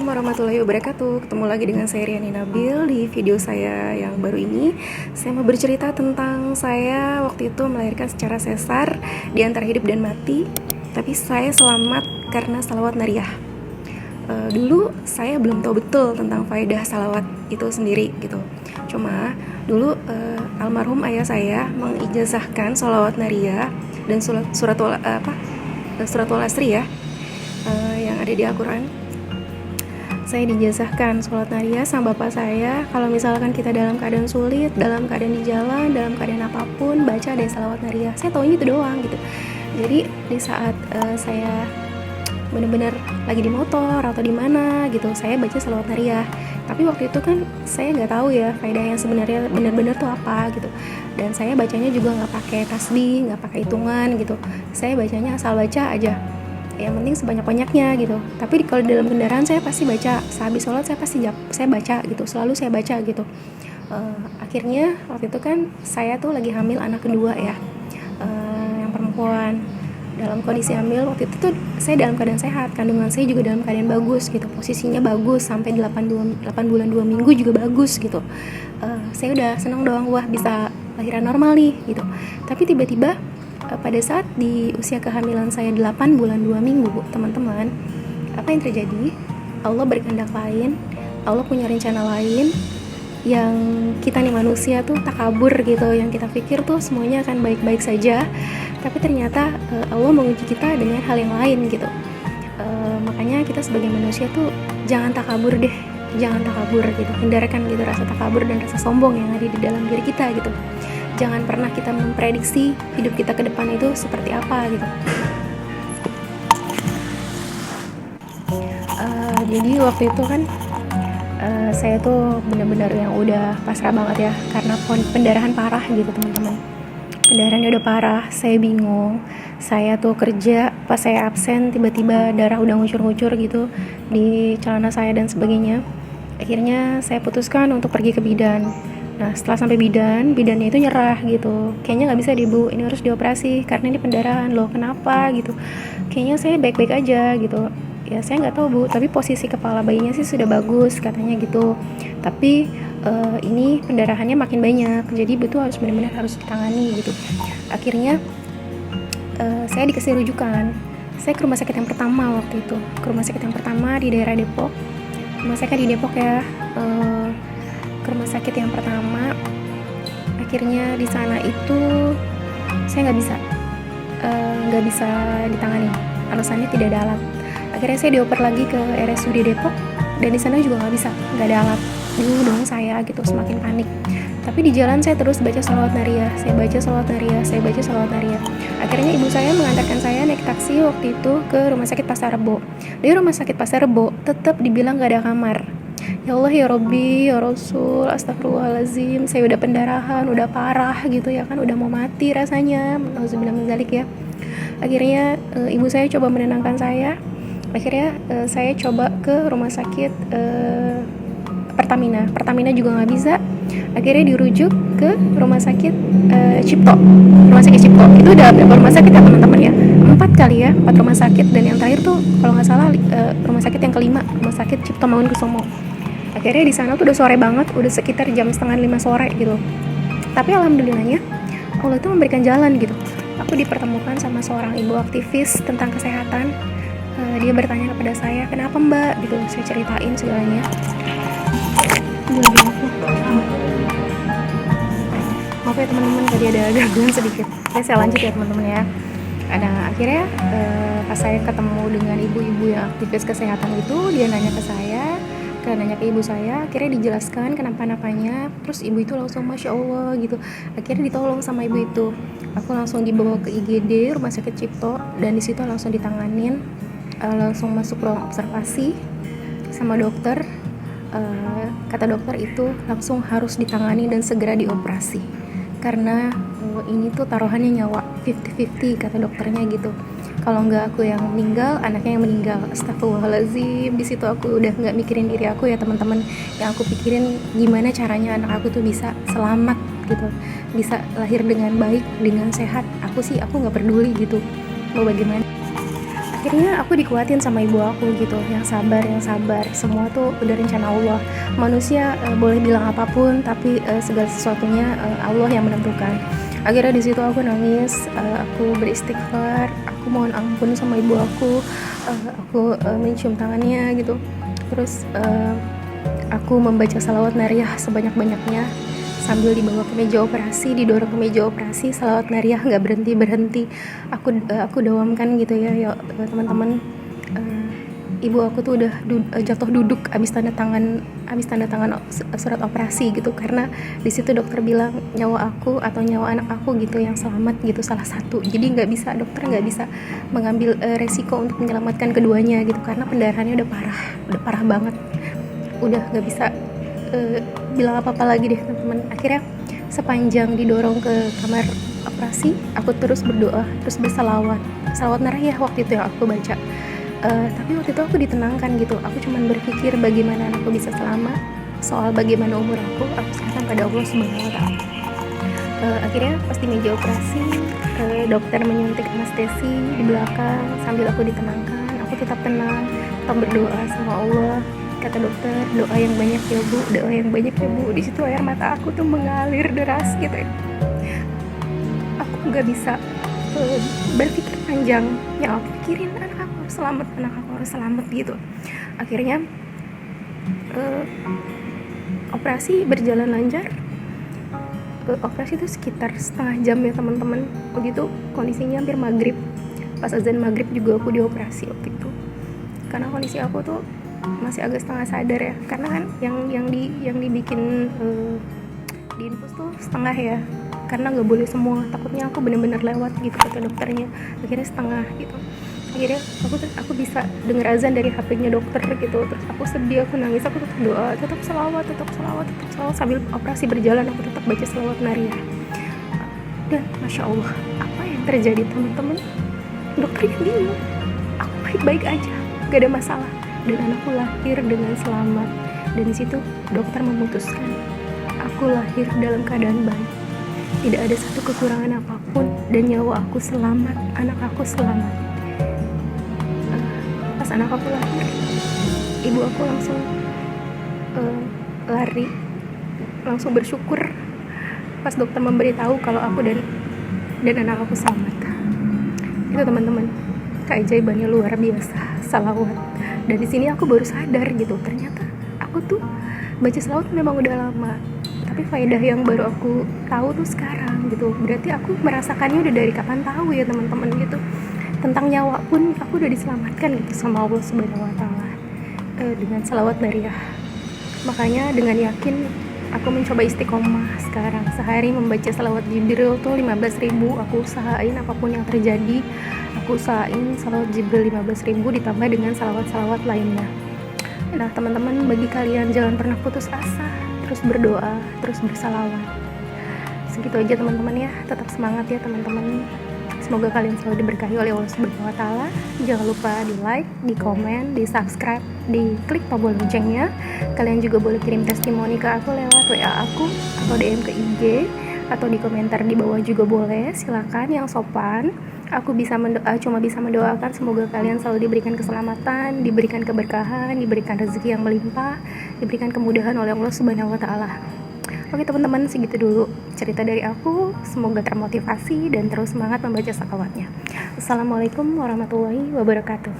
Assalamualaikum warahmatullahi wabarakatuh. Ketemu lagi dengan saya Riani Nabil. Di video saya yang baru ini saya mau bercerita tentang saya waktu itu melahirkan secara sesar di antara hidup dan mati. Tapi saya selamat karena salawat nariyah. Dulu saya belum tahu betul tentang faedah salawat itu sendiri gitu. Cuma dulu almarhum ayah saya mengijazahkan salawat nariyah dan suratul asri ya, yang ada di Al-Quran. Saya dijazahkan sholat nariyah sama bapak saya. Kalau misalkan kita dalam keadaan sulit, dalam keadaan di jalan, dalam keadaan apapun, baca deh salawat nariyah. Saya taunya itu doang gitu. Jadi di saat saya benar-benar lagi di motor atau di mana gitu, saya baca salawat nariyah. Tapi waktu itu kan saya nggak tahu ya faedah yang sebenarnya benar-benar tuh apa gitu. Dan saya bacanya juga nggak pakai tasbih, nggak pakai hitungan gitu. Saya bacanya asal baca aja. Yang penting sebanyak-banyaknya gitu. Tapi kalau di dalam kendaraan saya pasti baca. Sehabis sholat saya baca gitu. Selalu saya baca gitu. Akhirnya waktu itu kan saya tuh lagi hamil anak kedua ya, yang perempuan. Dalam kondisi hamil waktu itu tuh saya dalam keadaan sehat, kandungan saya juga dalam keadaan bagus gitu. Posisinya bagus sampai 8 bulan 2 minggu juga bagus gitu. Saya udah seneng dong, wah bisa lahiran normal nih gitu. Tapi tiba-tiba pada saat di usia kehamilan saya 8 bulan 2 minggu, teman-teman, apa yang terjadi? Allah berkehendak lain, Allah punya rencana lain, yang kita nih manusia tuh takabur gitu, yang kita pikir tuh semuanya akan baik-baik saja, tapi ternyata Allah menguji kita dengan hal yang lain gitu. Makanya kita sebagai manusia tuh jangan takabur deh, jangan takabur gitu, hindarkan gitu rasa takabur dan rasa sombong yang ada di dalam diri kita gitu. Jangan pernah kita memprediksi hidup kita ke depan itu seperti apa gitu. Jadi waktu itu kan saya tuh benar-benar yang udah pasrah banget ya, karena pendarahan parah gitu teman-teman. Pendarahannya udah parah, saya bingung. Saya tuh kerja, pas saya absen tiba-tiba darah udah ngucur-ngucur gitu di celana saya dan sebagainya. Akhirnya saya putuskan untuk pergi ke bidan. Nah setelah sampai bidannya itu nyerah gitu, kayaknya nggak bisa deh bu, ini harus dioperasi karena ini pendarahan. Loh kenapa gitu, kayaknya saya baik-baik aja gitu. Ya saya nggak tahu bu, tapi posisi kepala bayinya sih sudah bagus katanya gitu, tapi ini pendarahannya makin banyak, jadi betul harus benar-benar harus ditangani gitu. Akhirnya saya dikasih rujukan, saya ke rumah sakit yang pertama waktu itu, ke rumah sakit yang pertama di daerah Depok. Rumah sakit di Depok ya, ke rumah sakit yang pertama. Akhirnya di sana itu saya nggak bisa ditangani, alasannya tidak ada alat. Akhirnya saya dioper lagi ke RSUD Depok, dan di sana juga nggak ada alat. Bingung dong saya gitu, semakin panik. Tapi di jalan saya terus baca salawat nariyah, saya baca salawat nariyah. Akhirnya ibu saya mengantarkan saya naik taksi waktu itu ke rumah sakit Pasar Rebo. Di rumah sakit Pasar Rebo tetap dibilang nggak ada kamar. Ya Allah ya Robbi ya Rasul, astagfirullahaladzim, saya udah pendarahan, udah parah gitu ya kan, udah mau mati rasanya, nauzubillah min dzalik ya. Akhirnya ibu saya coba menenangkan saya. Akhirnya saya coba ke rumah sakit Pertamina juga nggak bisa. Akhirnya dirujuk ke rumah sakit Cipto. Rumah sakit Cipto itu udah berapa rumah sakit ya teman-teman ya, 4 rumah sakit, dan yang terakhir tuh kalau nggak salah rumah sakit yang kelima, rumah sakit Cipto Mangunkusumo. Akhirnya di sana tuh udah sore banget, udah sekitar jam 4:30 sore gitu. Tapi alhamdulillahnya Allah itu memberikan jalan gitu. Aku dipertemukan sama seorang ibu aktivis tentang kesehatan. Dia bertanya kepada saya, kenapa mbak gitu. Saya ceritain segalanya. Maaf ya teman-teman, tadi ada gangguan sedikit. Saya lanjut ya teman-teman ya. Nah akhirnya pas saya ketemu dengan ibu-ibu yang aktivis kesehatan itu, dia nanya ke saya, nanya ke ibu saya, akhirnya dijelaskan kenapa-napanya. Terus ibu itu langsung Masya Allah gitu, akhirnya ditolong sama ibu itu. Aku langsung dibawa ke IGD Rumah Sakit Cipto, dan disitu langsung ditanganin, langsung masuk ruang observasi sama dokter. Kata dokter itu langsung harus ditangani dan segera dioperasi, karena ini tuh taruhannya nyawa 50-50 kata dokternya gitu. Kalau nggak aku yang meninggal, anaknya yang meninggal. Astagfirullahaladzim, di situ aku udah nggak mikirin diri aku ya teman-teman. Yang aku pikirin gimana caranya anak aku tuh bisa selamat gitu, bisa lahir dengan baik, dengan sehat. Aku nggak peduli gitu mau bagaimana. Akhirnya aku dikuatin sama ibu aku gitu, yang sabar, semua tuh udah rencana Allah. Manusia boleh bilang apapun, tapi segala sesuatunya Allah yang menentukan. Akhirnya di situ aku nangis, aku beristighfar, aku mohon ampun sama ibu aku mencium tangannya gitu. Terus aku membaca salawat nariyah sebanyak-banyaknya sambil dibawa ke meja operasi, didorong ke meja operasi, salawat nariyah nggak berhenti. Aku dawamkan gitu ya teman-teman. Ibu aku tuh udah jatuh duduk abis tanda tangan surat operasi gitu, karena di situ dokter bilang nyawa aku atau nyawa anak aku gitu yang selamat gitu, salah satu. Jadi dokter nggak bisa mengambil resiko untuk menyelamatkan keduanya gitu, karena pendarahannya udah parah banget, udah nggak bisa bilang apa-apa lagi deh teman-teman. Akhirnya sepanjang didorong ke kamar operasi, aku terus berdoa, terus bersalawat nariyah waktu itu yang aku baca. Tapi waktu itu aku ditenangkan gitu. Aku cuman berpikir bagaimana anakku bisa selamat, soal bagaimana umur aku serahkan pada Allah Subhanahu wa Ta'ala. Akhirnya pas di meja operasi, dokter menyuntik anestesi di belakang sambil aku ditenangkan. Aku tetap tenang, tetap berdoa sama Allah. Kata dokter, doa yang banyak ya bu, doa yang banyak ya bu. Di situ air mata aku tuh mengalir deras gitu ya. Aku nggak bisa berpikir panjang, yang aku pikirin anak aku harus selamat gitu. Akhirnya operasi berjalan lancar. Operasi itu sekitar setengah jam ya teman-teman. Begitu kondisinya hampir maghrib, pas azan maghrib juga aku dioperasi waktu itu, karena kondisi aku tuh masih agak setengah sadar ya, karena kan yang dibikin di infus tuh setengah ya, karena nggak boleh semua, takutnya aku benar-benar lewat gitu kata dokternya. Akhirnya setengah gitu. Akhirnya aku bisa denger azan dari HP-nya dokter gitu. Terus aku sedih, aku nangis, aku tetap doa, tetap selawat sambil operasi berjalan. Aku tetap baca selawat nariyah. Dan masya Allah, apa yang terjadi teman-teman? Dokternya bingung, aku baik-baik aja, gak ada masalah, dan anakku lahir dengan selamat. Dan di situ dokter memutuskan aku lahir dalam keadaan baik, tidak ada satu kekurangan apapun, dan nyawa aku selamat, anak aku selamat. Pas anak aku lahir, ibu aku langsung lari, langsung bersyukur pas dokter memberitahu kalau aku dan anak aku selamat. Itu teman-teman, keajaibannya luar biasa, salawat. Dan di sini aku baru sadar gitu, ternyata aku tuh baca salawat memang udah lama, tapi faedah yang baru aku tahu tuh sekarang gitu. Berarti aku merasakannya udah dari kapan tahu ya teman-teman gitu. Tentang nyawa pun aku udah diselamatkan gitu sama Allah Subhanahu wa Ta'ala dengan salawat nariyah. Makanya dengan yakin aku mencoba istiqomah sekarang, sehari membaca salawat Jibril tuh 15.000. Aku usahain apapun yang terjadi, aku usahain salawat Jibril 15.000 ditambah dengan salawat-salawat lainnya. Nah teman-teman, bagi kalian jangan pernah putus asa, terus berdoa, terus bersalawat. Segitu aja teman-teman ya, tetap semangat ya teman-teman. Semoga kalian selalu diberkahi oleh Allah Subhanahu wa Ta'ala. Jangan lupa di like, di komen, di subscribe, di klik tombol loncengnya. Kalian juga boleh kirim testimoni ke aku lewat WA aku, atau DM ke IG, atau di komentar di bawah juga boleh. Silakan yang sopan. Aku cuma bisa mendoakan semoga kalian selalu diberikan keselamatan, diberikan keberkahan, diberikan rezeki yang melimpah, diberikan kemudahan oleh Allah Subhanahu wa Ta'ala. Oke teman-teman, segitu dulu cerita dari aku. Semoga termotivasi dan terus semangat membaca salawatnya. Assalamualaikum warahmatullahi wabarakatuh.